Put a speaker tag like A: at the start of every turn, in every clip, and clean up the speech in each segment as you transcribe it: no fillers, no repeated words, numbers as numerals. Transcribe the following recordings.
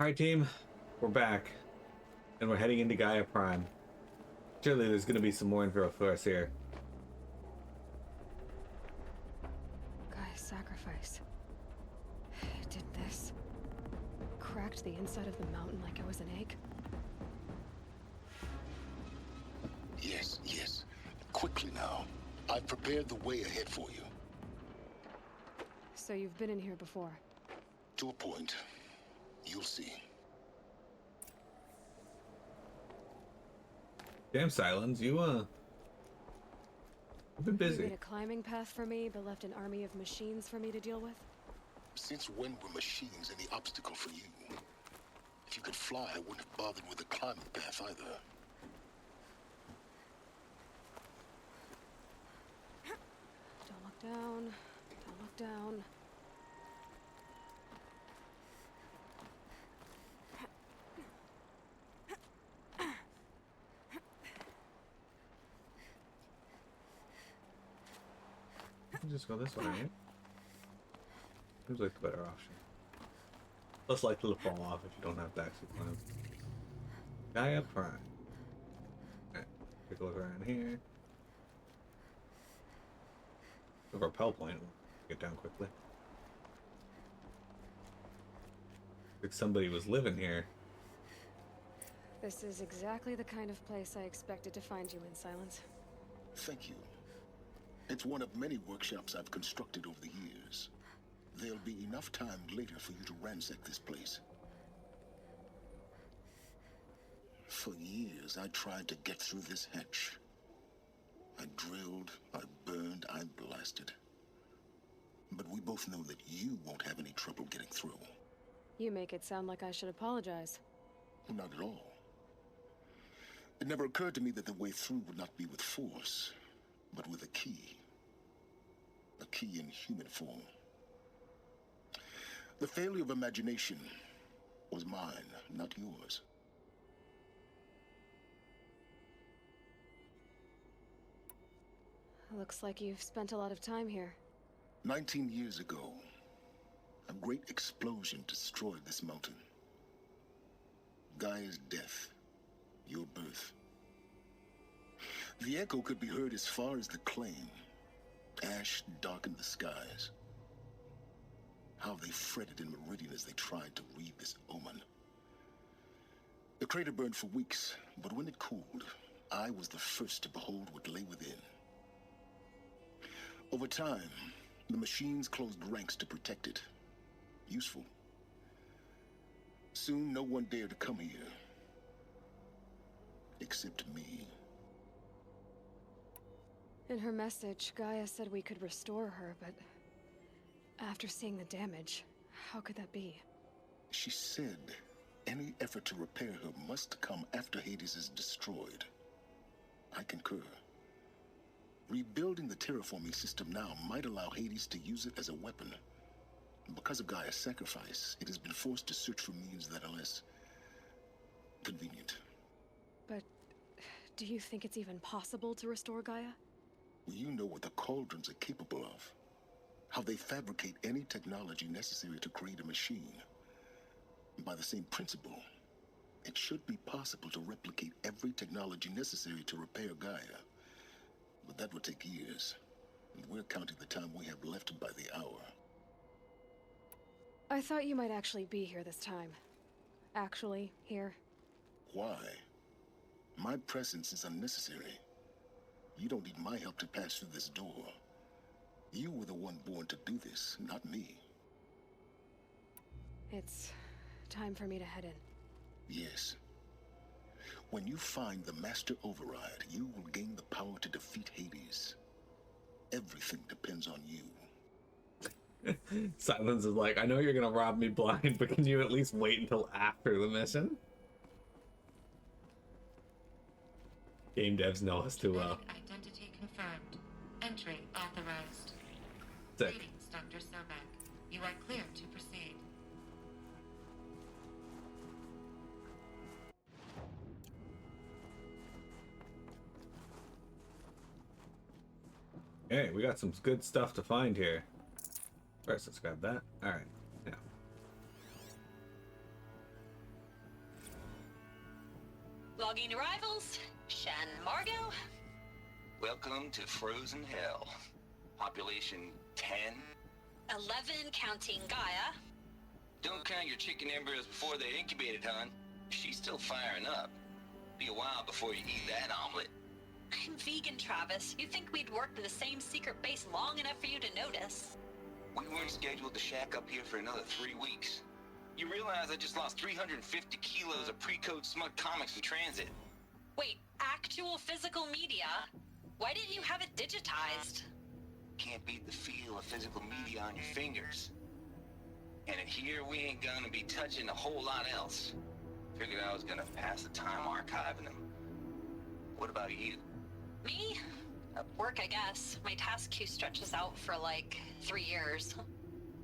A: Alright, team, we're back, and we're heading into Gaia Prime. Surely there's going to be some more info for us here.
B: Gaia's sacrifice. It did this. Cracked the inside of the mountain like it was an egg.
C: Yes. Quickly now. I've prepared the way ahead for you.
B: So you've been in here before?
C: To a point. You'll see.
A: Damn, Silence, you've been
B: You
A: busy.
B: made a climbing path for me, but left an army of machines for me to deal with?
C: Since when were machines any obstacle for you? If you could fly, I wouldn't have bothered with the climbing path either.
B: Don't look down. Don't look down.
A: Just go this way, right? Seems like the better option. Less likely to fall off if you don't have to actually climb. Gaia Prime. Alright, take a look around here. The rappel point. Get down quickly. Like somebody was living here.
B: This is exactly the kind of place I expected to find you in, Silence.
C: Thank you. It's one of many workshops I've constructed over the years. There'll be enough time later for you to ransack this place. For years, I tried to get through this hatch. I drilled, I burned, I blasted. But we both know that you won't have any trouble getting through.
B: You make it sound like I should apologize.
C: Not at all. It never occurred to me that the way through would not be with force, but with a key. A key in human form. The failure of imagination was mine, not yours.
B: Looks like you've spent a lot of time here.
C: 19 years ago, a great explosion destroyed this mountain. Gaia's death, your birth. The echo could be heard as far as the claim. Ash darkened the skies. How they fretted in Meridian as they tried to read this omen. The crater burned for weeks, but when it cooled, I was the first to behold what lay within. Over time, the machines closed ranks to protect it. Useful. Soon, no one dared to come here. Except me.
B: In her message, Gaia said we could restore her, but after seeing the damage, how could that be?
C: She said any effort to repair her must come after Hades is destroyed. I concur. Rebuilding the terraforming system now might allow Hades to use it as a weapon. Because of Gaia's sacrifice, it has been forced to search for means that are less convenient.
B: But do you think it's even possible to restore Gaia?
C: You know what the cauldrons are capable of. How they fabricate any technology necessary to create a machine. By the same principle, it should be possible to replicate every technology necessary to repair Gaia. But that would take years. And we're counting the time we have left by the hour.
B: I thought you might actually be here this time. Actually, here.
C: Why? My presence is unnecessary. You don't need my help to pass through this door. You were the one born to do this, not me.
B: It's time for me to head in.
C: Yes. When you find the Master Override, you will gain the power to defeat Hades. Everything depends on you.
A: Silence is like, I know you're gonna rob me blind, but can you at least wait until after the mission? Game devs know us too well.
D: Identity confirmed. Entry authorized.
A: Sick.
D: Greetings, Dr. Somak. You are clear to proceed.
A: Hey, we got some good stuff to find here. First, let's grab that. Alright, now.
E: Logging arrivals. Shen Margot.
F: Welcome to Frozen Hell. Population 10.
E: 11 counting Gaia.
F: Don't count your chicken embryos before they're incubated, hon. She's still firing up. Be a while before you eat that omelet.
E: I'm vegan, Travis. You think we'd worked in the same secret base long enough for you to notice?
F: We weren't scheduled to shack up here for another 3 weeks. You realize I just lost 350 kilos of pre-code smug comics in transit.
E: Wait, actual physical media? Why didn't you have it digitized?
F: Can't beat the feel of physical media on your fingers. And in here, we ain't gonna be touching a whole lot else. Figured I was gonna pass the time archiving them. What about you?
E: Me? Work, I guess. My task queue stretches out for like 3 years.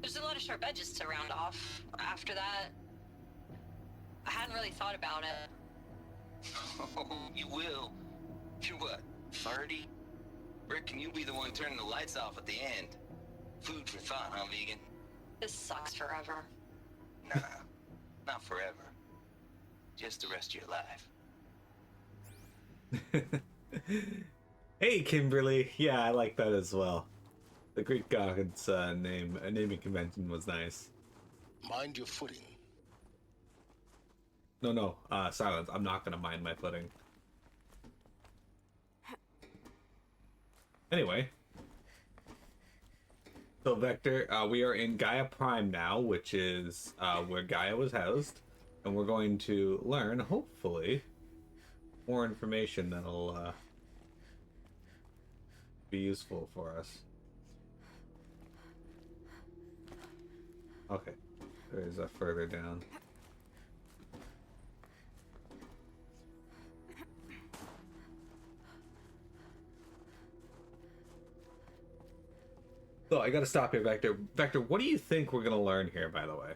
E: There's a lot of sharp edges to round off. After that, I hadn't really thought about it.
F: Oh, you will. You're what, 30? Reckon you'll be the one turning the lights off at the end. Food for thought, huh, vegan?
E: This sucks forever.
F: Nah, not forever. Just the rest of your life.
A: Hey, Kimberly. Yeah, I like that as well. The Greek god's naming convention was nice.
C: Mind your footing.
A: No, silence. I'm not gonna mind my footing. Anyway. So, Vector, we are in Gaia Prime now, which is where Gaia was housed. And we're going to learn, hopefully, more information that'll be useful for us. Okay, there's a further down. So I gotta stop here, Vector. Vector, what do you think we're gonna learn here, by the way?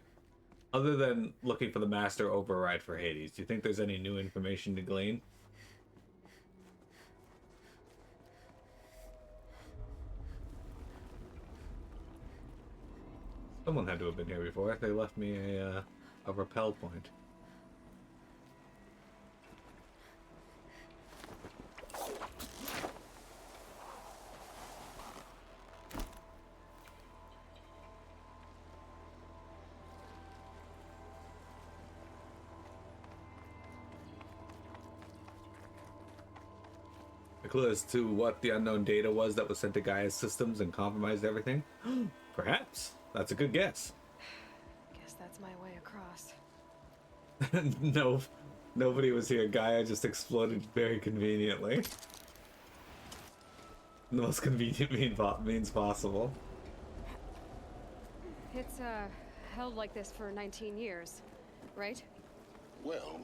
A: Other than looking for the master override for Hades, do you think there's any new information to glean? Someone had to have been here before. They left me a rappel point. A clue as to what the unknown data was that was sent to Gaia's systems and compromised everything? Perhaps. That's a good guess.
B: Guess that's my way across.
A: No, nobody was here. Gaia just exploded very conveniently. The most convenient means possible.
B: It's, held like this for 19 years, right?
C: Well,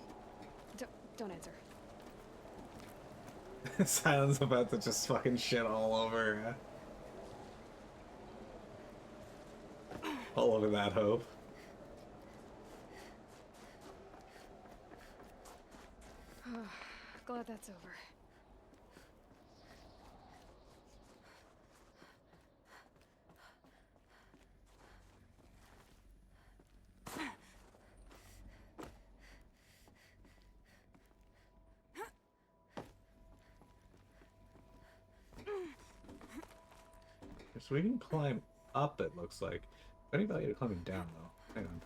B: Don't answer.
A: Silence about to just fucking shit all over that hope.
B: Glad that's over.
A: So we can climb up, it looks like. Any value to climbing down, though. Hang on.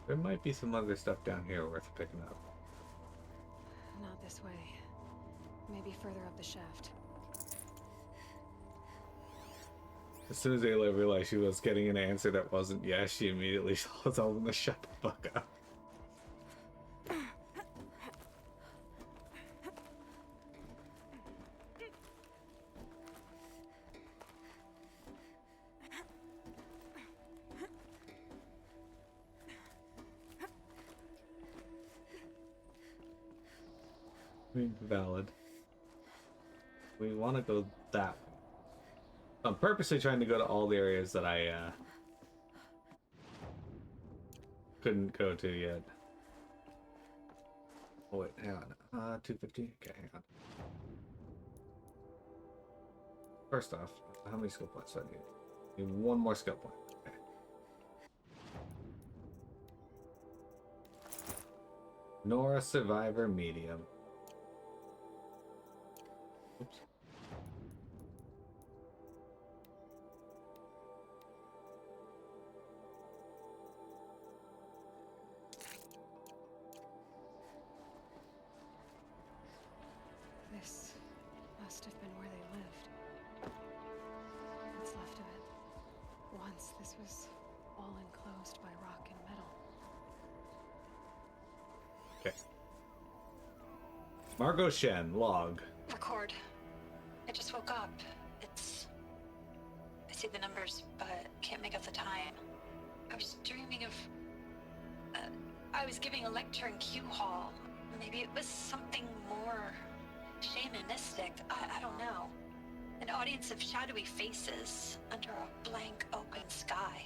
A: There might be some other stuff down here worth picking up.
B: Not this way. Maybe further up the shaft.
A: As soon as Ayla realized she was getting an answer that wasn't yes, she immediately told them to shut the fuck up. Valid. We want to go that way. I'm purposely trying to go to all the areas that I couldn't go to yet. Oh wait, hang on. 250? Okay, hang on. First off, how many skill points do I need? I need one more skill point. Okay. Nora Survivor Medium. Oops.
B: This must have been where they lived. What's left of it. Once this was all enclosed by rock and metal.
A: Okay. Margot Shen, log.
E: Record. I just woke up. I see the numbers, but can't make out the time. I was dreaming of... I was giving a lecture in Q Hall. Maybe it was something more shamanistic. I don't know. An audience of shadowy faces under a blank open sky.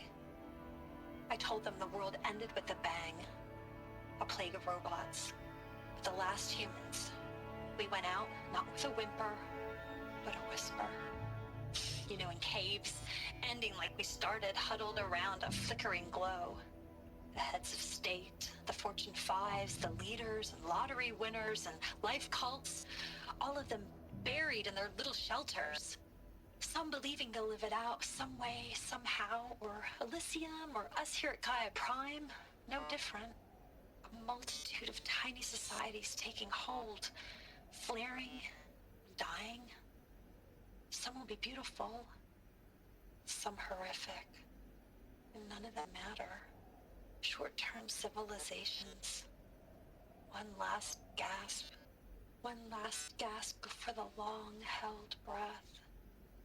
E: I told them the world ended with a bang. A plague of robots. The last humans. We went out, not with a whimper, but a whisper. You know, in caves, ending like we started, huddled around a flickering glow. The heads of state, the Fortune 5s, the leaders and lottery winners and life cults, all of them buried in their little shelters. Some believing they'll live it out some way, somehow, or Elysium, or us here at GAIA Prime, no different. A multitude of tiny societies taking hold, flaring, dying. Some will be beautiful, some horrific, and none of them matter. Short-term civilizations. One last gasp. One last gasp before the long-held breath.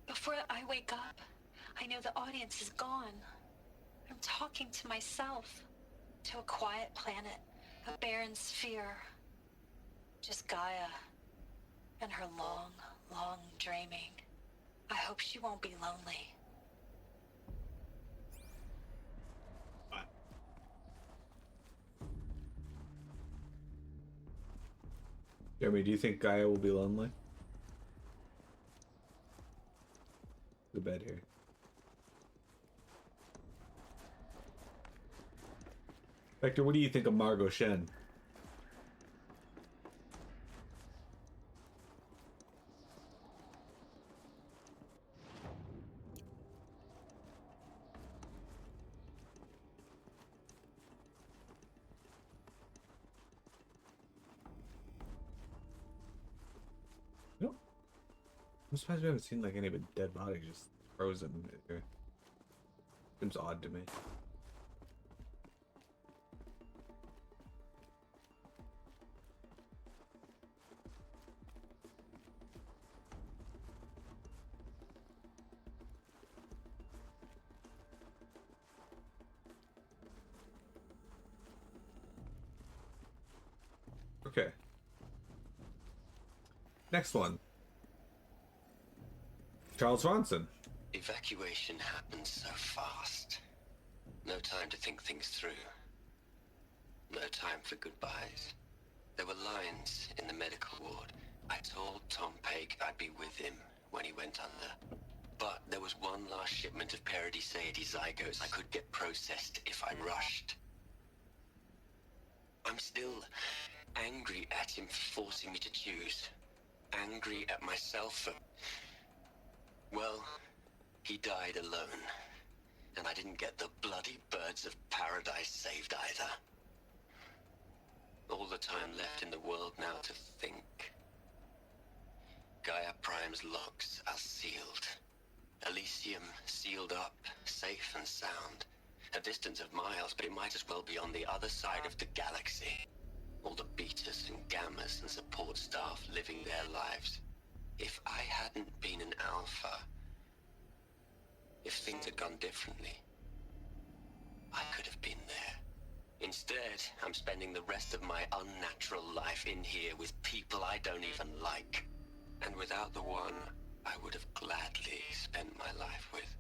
E: Before I wake up, I know the audience is gone. I'm talking to myself. To a quiet planet, a barren sphere. Just Gaia and her long, long dreaming. I hope she won't be lonely.
A: Jeremy, do you think Gaia will be lonely? The bed here. Vector, what do you think of Margot Shen? No. I'm surprised we haven't seen like any of a dead body just frozen here. Seems odd to me. Okay. Next one. Charles Ronson.
G: Evacuation happened so fast. No time to think things through. No time for goodbyes. There were lines in the medical ward. I told Tom Pake I'd be with him when he went under. But there was one last shipment of Paradis-Saidi zygotes I could get processed if I rushed. I'm still angry at him for forcing me to choose. Angry at myself for... Well, he died alone. And I didn't get the bloody birds of paradise saved either. All the time left in the world now to think. GAIA Prime's logs are sealed. Elysium sealed up, safe and sound. A distance of miles, but it might as well be on the other side of the galaxy. All the betas and gammas and support staff living their lives. If I hadn't been an alpha, if things had gone differently, I could have been there. Instead, I'm spending the rest of my unnatural life in here with people I don't even like. And without the one I would have gladly spent my life with.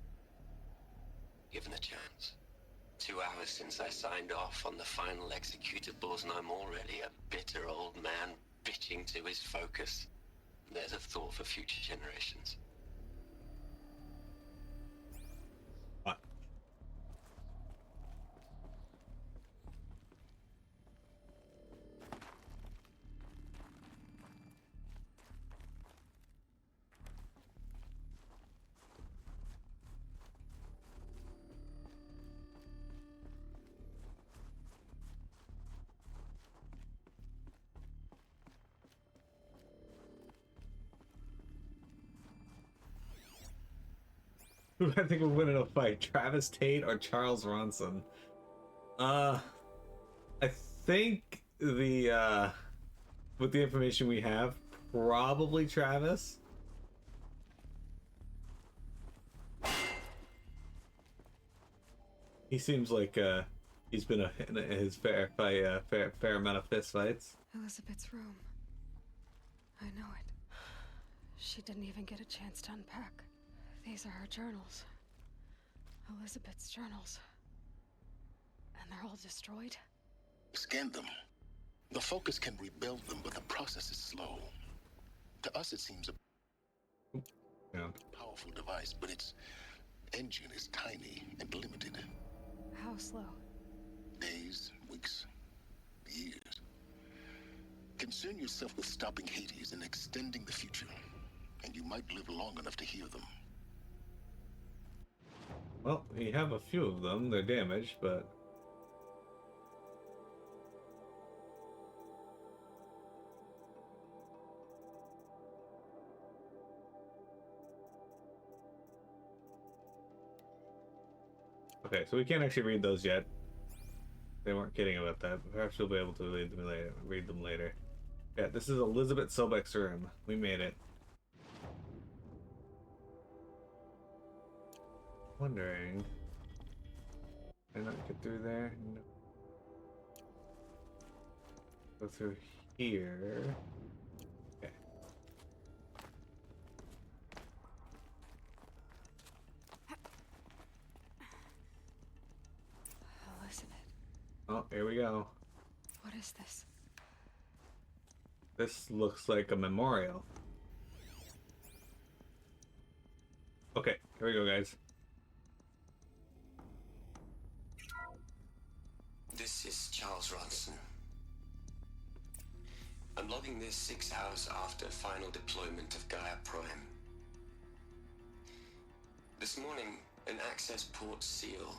G: Given a chance. 2 hours since I signed off on the final executables, and I'm already a bitter old man bitching to his focus. There's a thought for future generations.
A: What? Who I think would win in a fight, Travis Tate or Charles Ronson? I think with the information we have, probably Travis. He seems like he's been in his fair amount of fist fights.
B: Elizabeth's room. I know it. She didn't even get a chance to unpack. These are her journals. Elizabeth's journals. And they're all destroyed?
C: Scan them. The Focus can rebuild them, but the process is slow. To us, it seems a powerful device, but its engine is tiny and limited.
B: How slow?
C: Days, weeks, years. Concern yourself with stopping Hades and extending the future, and you might live long enough to hear them.
A: Well, we have a few of them. They're damaged, but... Okay, so we can't actually read those yet. They weren't kidding about that. Perhaps we'll be able to read them later. Yeah, this is Elizabeth Sobek's room. We made it. Wondering... Can I not get through there? No. Go through here. Okay.
B: Elizabeth.
A: Oh, here we go.
B: What is this?
A: This looks like a memorial. Okay, here we go, guys.
G: This is Charles Ronson. I'm logging this 6 hours after final deployment of GAIA Prime. This morning, an access port seal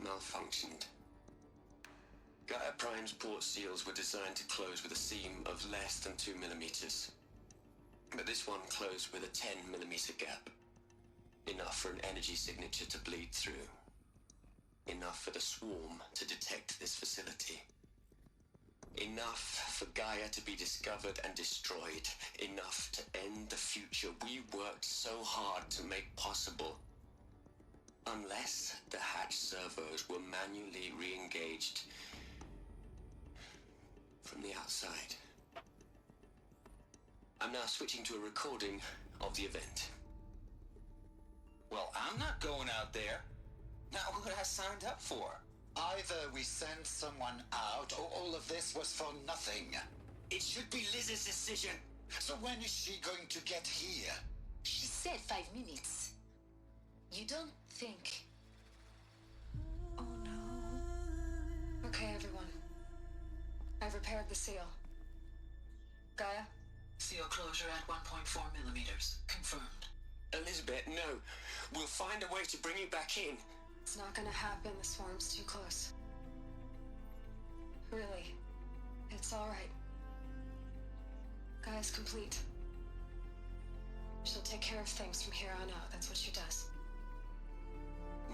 G: malfunctioned. GAIA Prime's port seals were designed to close with a seam of less than 2 millimeters. But this one closed with a 10 millimeter gap. Enough for an energy signature to bleed through. Enough for the swarm to detect this facility. Enough for Gaia to be discovered and destroyed. Enough to end the future we worked so hard to make possible. Unless the hatch servos were manually re-engaged from the outside. I'm now switching to a recording of the event.
F: Well, I'm not going out there. Not what I signed up for.
H: Either we send someone out, or all of this was for nothing.
G: It should be Liz's decision.
H: So when is she going to get here?
I: She said 5 minutes. You don't think...
B: Oh no. Okay, everyone. I've repaired the seal. Gaia?
J: Seal closure at 1.4 millimeters. Confirmed.
G: Elizabeth, no. We'll find a way to bring you back in.
B: It's not gonna happen. The swarm's too close. Really. It's alright. Gaia's complete. She'll take care of things from here on out. That's what she does.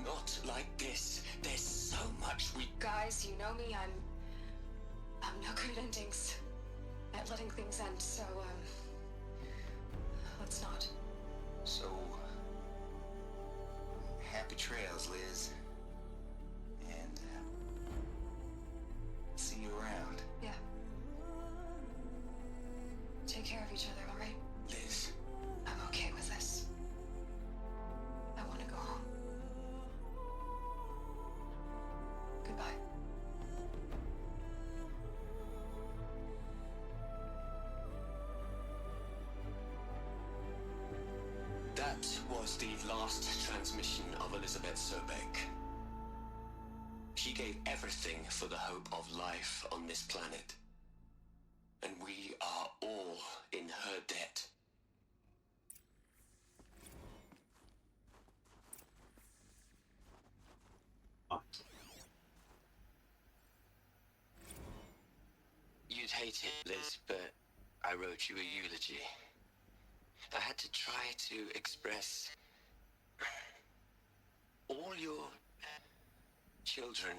G: Not like this. There's so much we...
B: Guys, you know me. I'm no good at endings. At letting things end, so, let's not.
F: So, happy trails, Liz. And see you around.
B: Yeah. Take care of each other, all right?
G: Liz.
B: I'm okay with this. I want to go home. Goodbye.
G: That was the last transmission of Elizabeth Sobek. She gave everything for the hope of life on this planet. And we are all in her debt. You'd hate it, Liz, but I wrote you a eulogy. I had to try to express children,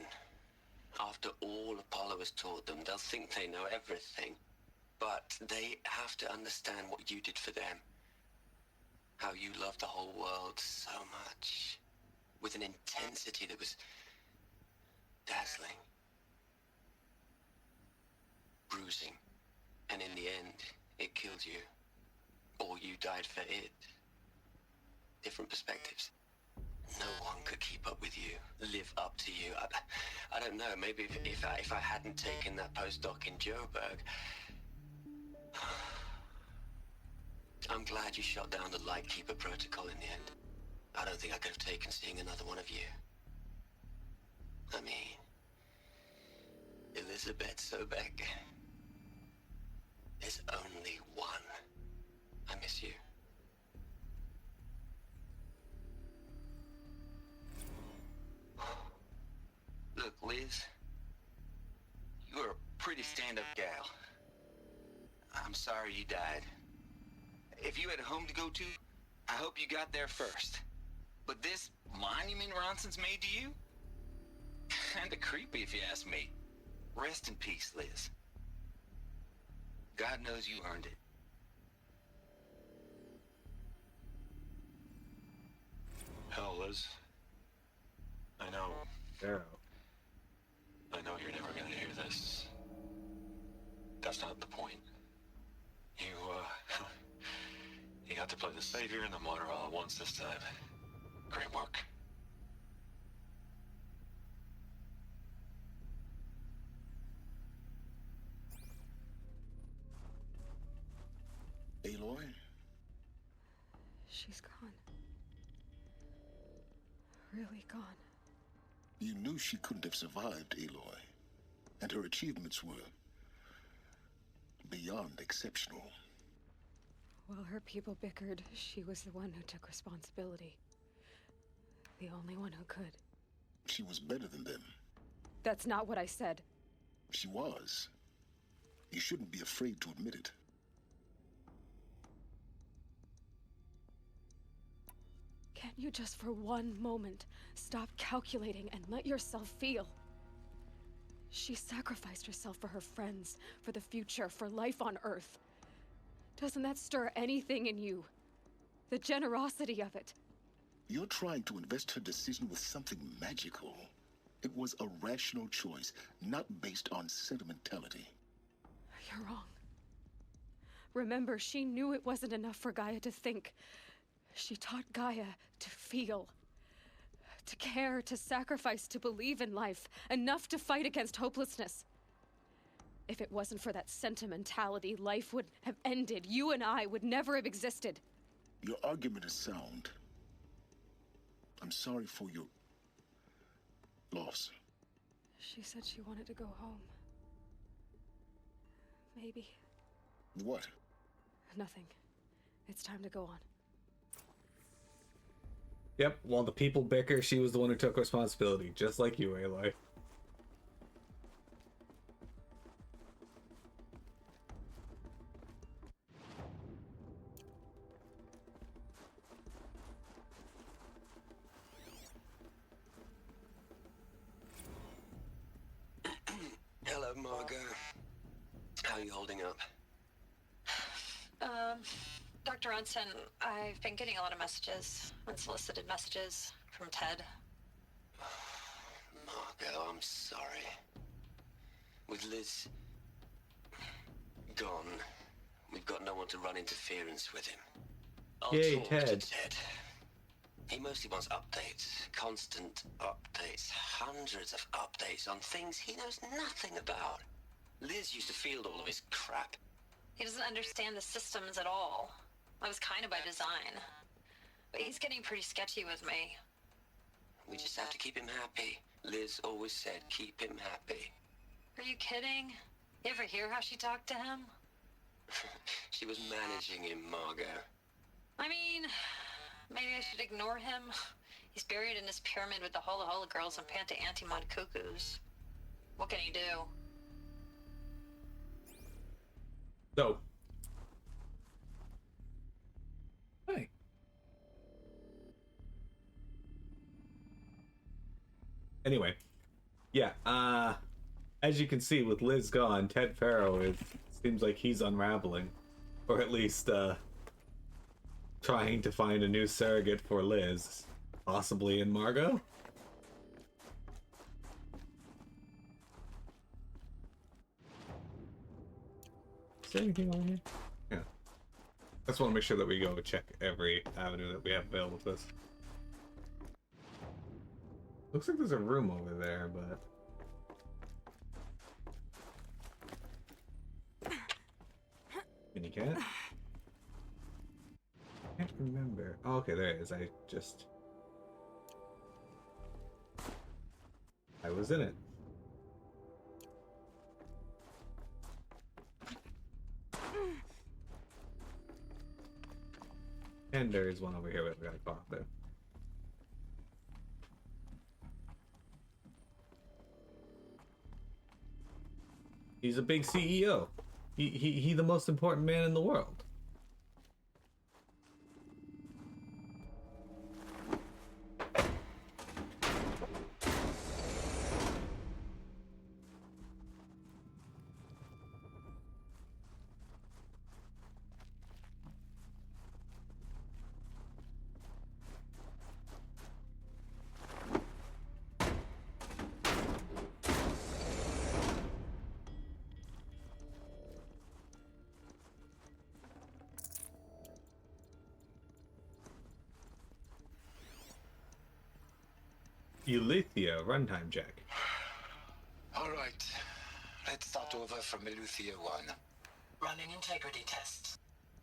G: after all Apollo has taught them, they'll think they know everything. But they have to understand what you did for them. How you loved the whole world so much. With an intensity that was dazzling. Bruising. And in the end, it killed you. Or you died for it. Different perspectives. No one could keep up with you, live up to you. I don't know, maybe if I hadn't taken that postdoc in Joburg. I'm glad you shot down the Lightkeeper protocol in the end. I don't think I could have taken seeing another one of you. I mean, Elizabeth Sobek. There's only one. I miss you. Look, Liz. You're a pretty stand-up gal. I'm sorry you died. If you had a home to go to, I hope you got there first. But this monument Ronson's made to you? Kinda creepy if you ask me. Rest in peace, Liz. God knows you earned it.
K: Hell, Liz. I know.
A: Yeah.
K: I know you're never gonna hear this. That's not the point. You, you got to play the savior and the martyr all at once this time. Great work.
C: Aloy?
B: She's gone. Really gone.
C: You knew she couldn't have survived, Aloy. And her achievements were beyond exceptional.
B: While her people bickered, she was the one who took responsibility. The only one who could.
C: She was better than them.
B: That's not what I said.
C: She was. You shouldn't be afraid to admit it.
B: Can't you just for one moment stop calculating and let yourself feel? She sacrificed herself for her friends, for the future, for life on Earth. Doesn't that stir anything in you? The generosity of it.
C: You're trying to invest her decision with something magical. It was a rational choice, not based on sentimentality.
B: You're wrong. Remember, she knew it wasn't enough for Gaia to think. She taught Gaia to feel. To care, to sacrifice, to believe in life. Enough to fight against hopelessness. If it wasn't for that sentimentality, life would have ended. You and I would never have existed.
C: Your argument is sound. I'm sorry for your loss.
B: She said she wanted to go home. Maybe.
C: What?
B: Nothing. It's time to go on.
A: Yep, while the people bicker, she was the one who took responsibility, just like you, Aloy.
G: Hello, Margot. How are you holding up?
E: Dr. Ronson, I've been getting a lot of messages, unsolicited messages from Ted.
G: Margot, I'm sorry. With Liz gone, we've got no one to run interference with him. I'll
A: Yay,
G: talk
A: Ted.
G: to Ted. He mostly wants updates, constant updates, hundreds of updates on things he knows nothing about. Liz used to field all of his crap.
E: He doesn't understand the systems at all. That was kind of by design. But he's getting pretty sketchy with me.
G: We just have to keep him happy. Liz always said, keep him happy.
E: Are you kidding? You ever hear how she talked to him?
G: She was managing him, Margot.
E: I mean, maybe I should ignore him. He's buried in his pyramid with the Hola Hola girls and Panta Antimon cuckoos. What can he do?
A: So. Hi. Anyway, Yeah, as you can see, with Liz gone, Ted Farrow seems like he's unraveling. Or at least, trying to find a new surrogate for Liz. Possibly in Margot? Is there anything over here? Yeah. I just want to make sure that we go check every avenue that we have available to us. Looks like there's a room over there, but... Mini cat? Can't remember. Oh, okay, there it is. I was in it. And there is one over here that we gotta call there. He's a big CEO. He the most important man in the world. Eleuthia, runtime check.
H: All right. Let's start over from Eleuthia 1.
J: Running integrity tests.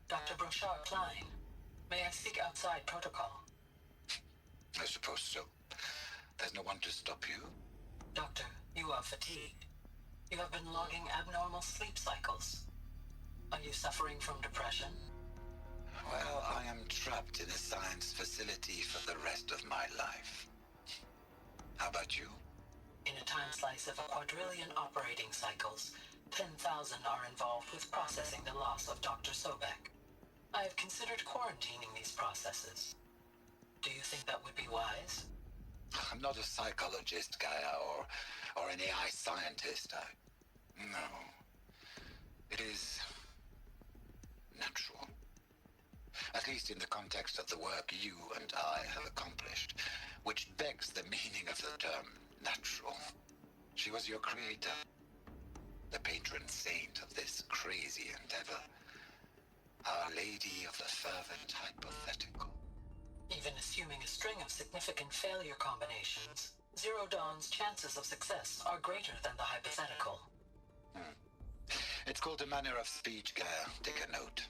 J: Dr. Brochard Klein, may I speak outside protocol?
H: I suppose so. There's no one to stop you.
J: Doctor, you are fatigued. You have been logging abnormal sleep cycles. Are you suffering from depression?
H: Well, I am trapped in a science facility for the rest of my life. How about you?
J: In a time slice of a quadrillion operating cycles, 10,000 are involved with processing the loss of Dr. Sobek. I have considered quarantining these processes. Do you think that would be wise?
H: I'm not a psychologist, Gaia, or an AI scientist. No. It is natural. At least in the context of the work you and I have accomplished, which begs the meaning of the term natural. She was your creator, the patron saint of this crazy endeavor, Our Lady of the Fervent Hypothetical.
J: Even assuming a string of significant failure combinations, Zero Dawn's chances of success are greater than the hypothetical.
H: It's called a manner of speech, Gaia. Take a note.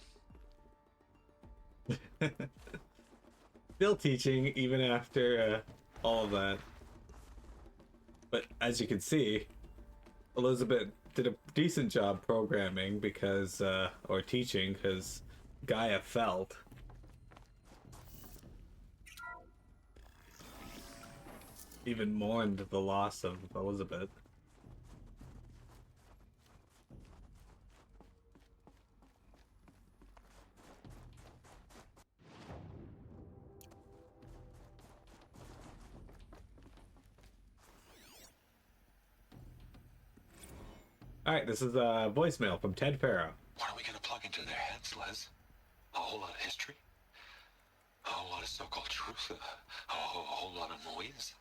A: Still teaching even after all of that. But as you can see, Elizabeth did a decent job programming because, or teaching, because Gaia felt. Even mourned the loss of Elizabeth. Alright, this is a voicemail from Ted Farrow.
K: What are we going to plug into their heads, Liz? A whole lot of history? A whole lot of so-called truth? A whole lot of noise?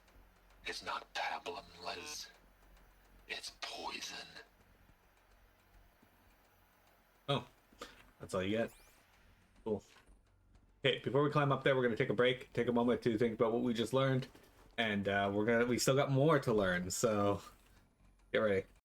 K: It's not pablum, Liz. It's poison.
A: Oh, that's all you get. Cool. Okay, before we climb up there, we're gonna take a break, take a moment to think about what we just learned, and we still got more to learn, so get ready.